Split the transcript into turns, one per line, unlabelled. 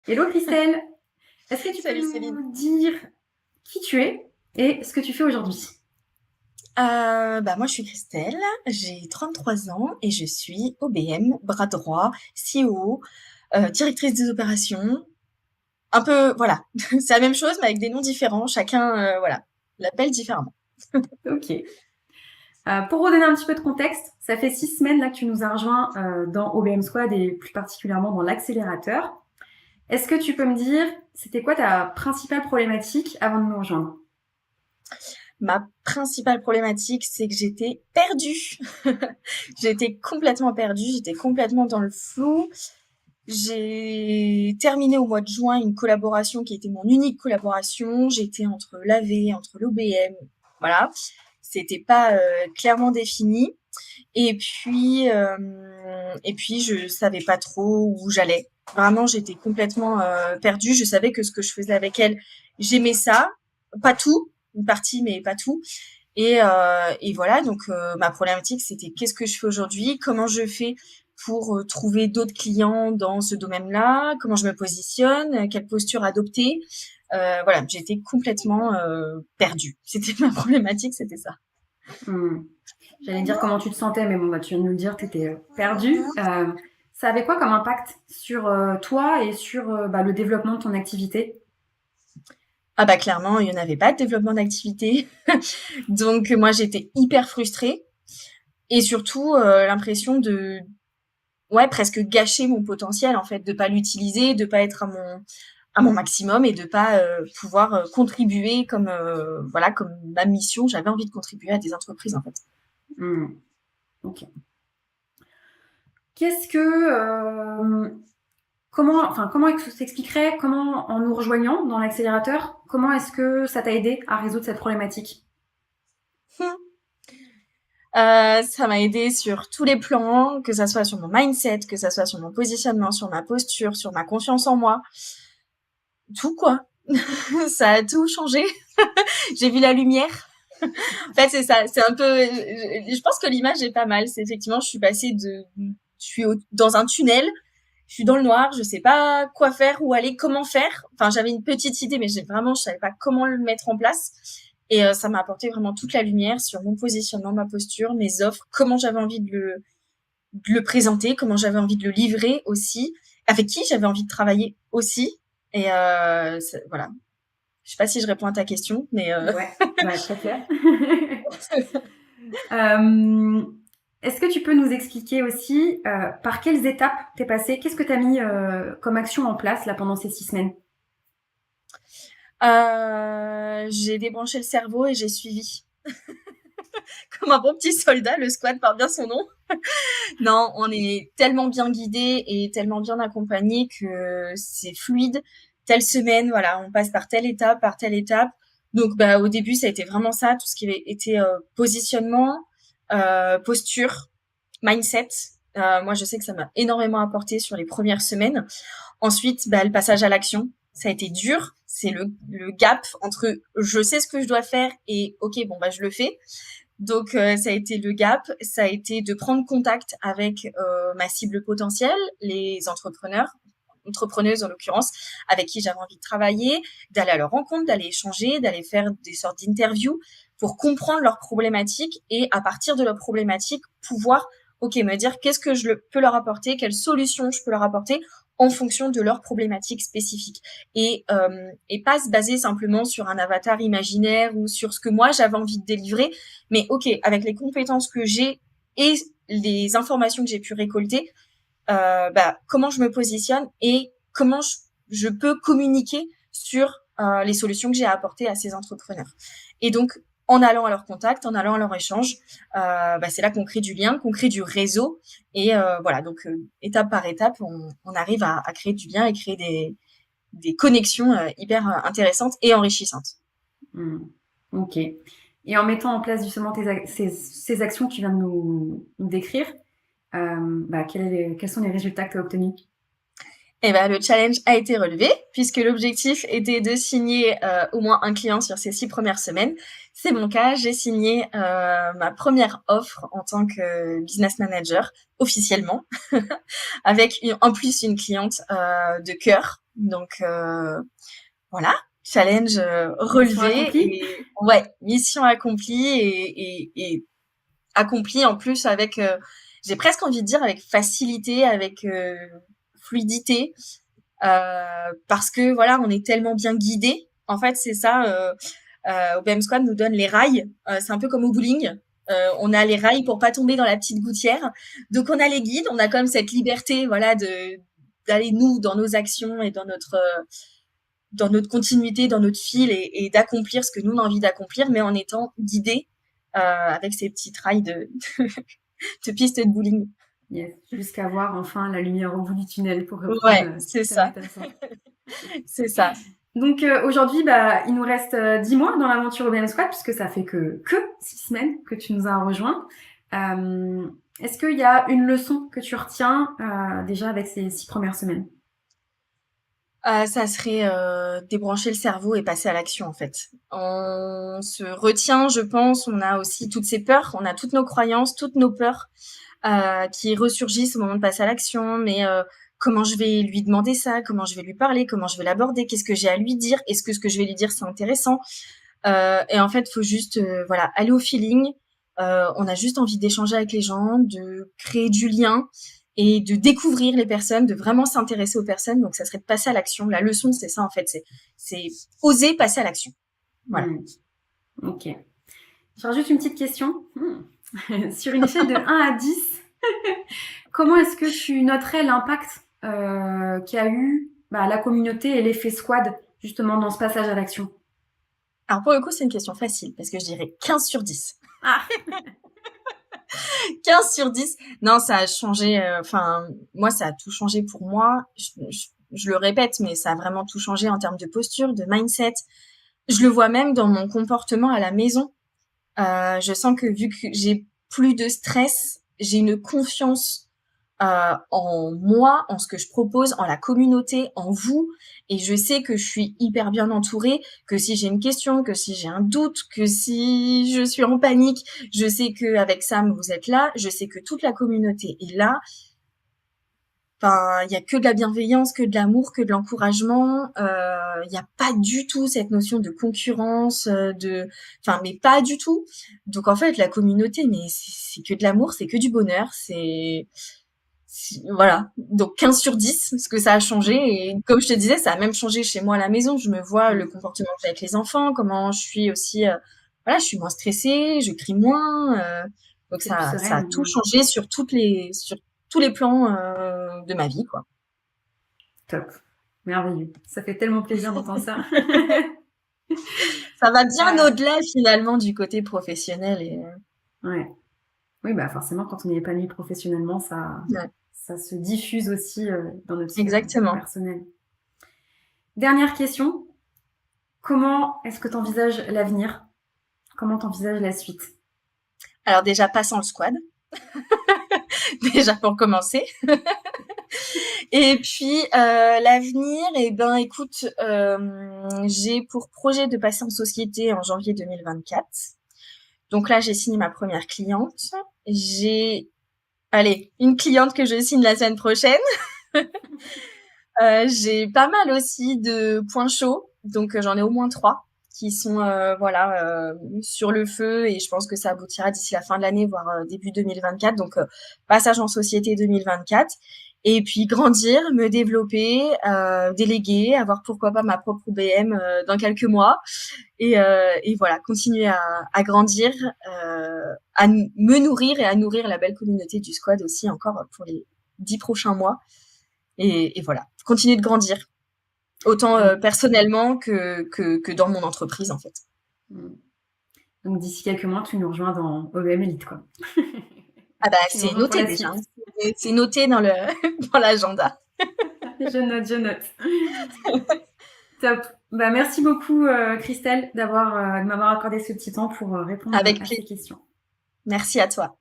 Hello Christelle, est-ce que tu peux
Salut Céline.
nous dire qui tu es et ce que tu fais aujourd'hui?
Moi je suis Christelle, j'ai 33 ans et je suis OBM, bras droit, COO, directrice des opérations. Un peu, voilà, c'est la même chose mais avec des noms différents. Chacun, voilà, l'appelle différemment.
Ok. Pour redonner un petit peu de contexte, ça fait 6 semaines là que tu nous as rejoint dans OBM Squad et plus particulièrement dans l'accélérateur. Est-ce que tu peux me dire, c'était quoi ta principale problématique avant de nous rejoindre?
Ma principale problématique, c'est que j'étais perdue. J'étais complètement perdue, j'étais complètement dans le flou. J'ai terminé au mois de juin une collaboration qui était mon unique collaboration. J'étais entre l'AV, entre l'OBM, voilà. C'était pas clairement défini. Et puis je savais pas trop où j'allais. Vraiment, j'étais complètement perdue. Je savais que ce que je faisais avec elle, j'aimais ça, pas tout, une partie, mais pas tout. Et voilà, donc ma problématique, c'était qu'est-ce que je fais aujourd'hui, comment je fais pour trouver d'autres clients dans ce domaine-là, comment je me positionne, quelle posture adopter. Voilà, j'étais complètement perdue. C'était ma problématique, c'était ça.
Hmm. J'allais dire comment tu te sentais, mais bon, bah, tu viens de nous le dire, tu étais perdue. Ça avait quoi comme impact sur toi et sur le développement de ton activité?
Ah bah clairement, il y en avait pas de développement d'activité. Donc moi j'étais hyper frustrée et surtout l'impression de ouais presque gâcher mon potentiel en fait, de pas l'utiliser, de pas être à mon maximum et de pas pouvoir contribuer comme voilà comme ma mission. J'avais envie de contribuer à des entreprises en fait.
Hmm. Ok. Qu'est-ce que comment est-ce que tu t'expliquerais comment en nous rejoignant dans l'accélérateur, comment est-ce que ça t'a aidé à résoudre cette problématique?
Ça m'a aidé sur tous les plans, que ça soit sur mon mindset, que ça soit sur mon positionnement, sur ma posture, sur ma confiance en moi, tout quoi. Ça a tout changé. J'ai vu la lumière. En fait, c'est ça. C'est un peu. Je pense que l'image est pas mal. C'est effectivement, je suis passée de. Je suis dans un tunnel. Je suis dans le noir. Je sais pas quoi faire, où aller, comment faire. Enfin, j'avais une petite idée, mais je savais pas comment le mettre en place. Et ça m'a apporté vraiment toute la lumière sur mon positionnement, ma posture, mes offres, comment j'avais envie de le présenter, comment j'avais envie de le livrer aussi, avec qui j'avais envie de travailler aussi. Et voilà. Je sais pas si je réponds à ta question, mais
Ouais, bah, très clair. Euh, Est-ce que tu peux nous expliquer aussi par quelles étapes t'es passé? Qu'est-ce que t'as mis comme action en place là pendant ces 6 semaines?
j'ai débranché le cerveau et j'ai suivi. Comme un bon petit soldat, le squad porte bien son nom. Non, on est tellement bien guidé et tellement bien accompagné que c'est fluide. Telle semaine, voilà, on passe par telle étape, par telle étape. Donc, bah, au début, ça a été vraiment ça, tout ce qui avait été positionnement, posture, mindset. Moi, je sais que ça m'a énormément apporté sur les premières semaines. Ensuite, bah, le passage à l'action, ça a été dur. C'est le gap entre je sais ce que je dois faire et ok, bon, bah, je le fais. Donc, ça a été le gap. Ça a été de prendre contact avec ma cible potentielle, les entrepreneuses en l'occurrence, avec qui j'avais envie de travailler, d'aller à leur rencontre, d'aller échanger, d'aller faire des sortes d'interviews pour comprendre leurs problématiques et à partir de leurs problématiques, pouvoir, ok, me dire qu'est-ce que peux leur apporter, quelles solutions je peux leur apporter en fonction de leurs problématiques spécifiques et pas se baser simplement sur un avatar imaginaire ou sur ce que moi j'avais envie de délivrer, mais ok, avec les compétences que j'ai et les informations que j'ai pu récolter, comment je me positionne et comment je peux communiquer sur les solutions que j'ai à apporter à ces entrepreneurs. Et donc, en allant à leur contact, en allant à leur échange, c'est là qu'on crée du lien, qu'on crée du réseau. Et voilà, donc étape par étape, on arrive à créer du lien et créer des connexions hyper intéressantes et enrichissantes.
Hmm. Ok. Et en mettant en place justement ces actions que tu viens de nous décrire, quels sont les résultats que tu as obtenus?
Eh ben, le challenge a été relevé puisque l'objectif était de signer au moins un client sur ces 6 premières semaines. C'est mon cas, j'ai signé ma première offre en tant que business manager officiellement, avec en plus une cliente de cœur. Donc voilà, challenge
Mission
relevé
accomplie.
et ouais, mission accomplie et accomplie en plus avec, j'ai presque envie de dire avec facilité, avec fluidité, parce que voilà, on est tellement bien guidés. En fait, c'est ça. OBM Squad nous donne les rails. C'est un peu comme au bowling. On a les rails pour pas tomber dans la petite gouttière. Donc on a les guides. On a comme cette liberté, voilà, de d'aller nous dans nos actions et dans notre continuité, dans notre fil et d'accomplir ce que nous on a envie d'accomplir, mais en étant guidés avec ces petites rails de piste de bowling.
Yes. Jusqu'à voir enfin la lumière au bout du tunnel pour reprendre
Ouais, c'est
ta
ça.
métaphore.
C'est ça.
Donc aujourd'hui, il nous reste 10 mois dans l'aventure OBM Squad puisque ça fait que 6 semaines que tu nous as rejoints. Est-ce qu'il y a une leçon que tu retiens déjà avec ces 6 premières semaines?
Ça serait débrancher le cerveau et passer à l'action en fait. On se retient, je pense, on a aussi toutes ces peurs, on a toutes nos croyances, toutes nos peurs qui ressurgissent au moment de passer à l'action, mais comment je vais lui demander ça, comment je vais lui parler, comment je vais l'aborder, qu'est-ce que j'ai à lui dire, est-ce que ce que je vais lui dire c'est intéressant, et en fait faut juste voilà, aller au feeling. On a juste envie d'échanger avec les gens, de créer du lien et de découvrir les personnes, de vraiment s'intéresser aux personnes. Donc ça serait de passer à l'action. La leçon c'est ça en fait, c'est oser passer à l'action. Voilà.
Ok. Je rajoute une petite question. Sur une échelle de 1 à 10, comment est-ce que tu noterais l'impact qu'a eu la communauté et l'effet squad justement dans ce passage à l'action?
Alors pour le coup, c'est une question facile parce que je dirais 15 sur 10.
Ah
15 sur 10. Non, ça a changé. Enfin, moi, ça a tout changé pour moi. Je le répète, mais ça a vraiment tout changé en termes de posture, de mindset. Je le vois même dans mon comportement à la maison. Je sens que vu que j'ai plus de stress, j'ai une confiance en moi, en ce que je propose, en la communauté, en vous. Et je sais que je suis hyper bien entourée, que si j'ai une question, que si j'ai un doute, que si je suis en panique, je sais qu'avec Sam, vous êtes là. Je sais que toute la communauté est là. Enfin, il y a que de la bienveillance, que de l'amour, que de l'encouragement. Il n'y a pas du tout cette notion de concurrence, mais pas du tout. Donc en fait, la communauté, mais c'est que de l'amour, c'est que du bonheur, voilà. Donc 15 sur 10, ce que ça a changé. Et comme je te disais, ça a même changé chez moi à la maison. Je me vois le comportement que j'ai avec les enfants, comment je suis aussi, voilà, je suis moins stressée, je crie moins. Donc
c'est plus
ça a
sereine.
tout changé sur sur tous les plans de ma vie, quoi.
Top. Merveilleux. Ça fait tellement plaisir d'entendre ça.
Ça va bien au-delà finalement du côté professionnel et
Ouais. Oui, forcément, quand on est épanoui professionnellement,
ouais.
ça se diffuse aussi dans notre sphère
Exactement.
personnelle. Dernière question. Comment est-ce que tu envisages l'avenir? Comment tu envisages la suite?
Alors déjà, pas sans le squad. Déjà pour commencer. Et puis l'avenir, eh ben écoute, j'ai pour projet de passer en société en janvier 2024. Donc là, j'ai signé ma première cliente. J'ai, allez, une cliente que je signe la semaine prochaine. J'ai pas mal aussi de points chauds, donc j'en ai au moins 3 qui sont sur le feu et je pense que ça aboutira d'ici la fin de l'année, voire début 2024. Donc passage en société 2024. Et puis grandir, me développer, déléguer, avoir pourquoi pas ma propre OBM dans quelques mois. Et voilà, continuer à grandir, à me nourrir et à nourrir la belle communauté du squad aussi encore pour les 10 prochains mois. Et voilà, continuer de grandir, autant personnellement que dans mon entreprise en fait.
Donc d'ici quelques mois, tu nous rejoins dans OBM Elite, quoi.
Ah c'est noté déjà. C'est noté dans l'agenda.
Je note. Top. Merci beaucoup Christelle de m'avoir accordé ce petit temps pour répondre
Avec
à
plaisir.
ces questions.
Merci à toi.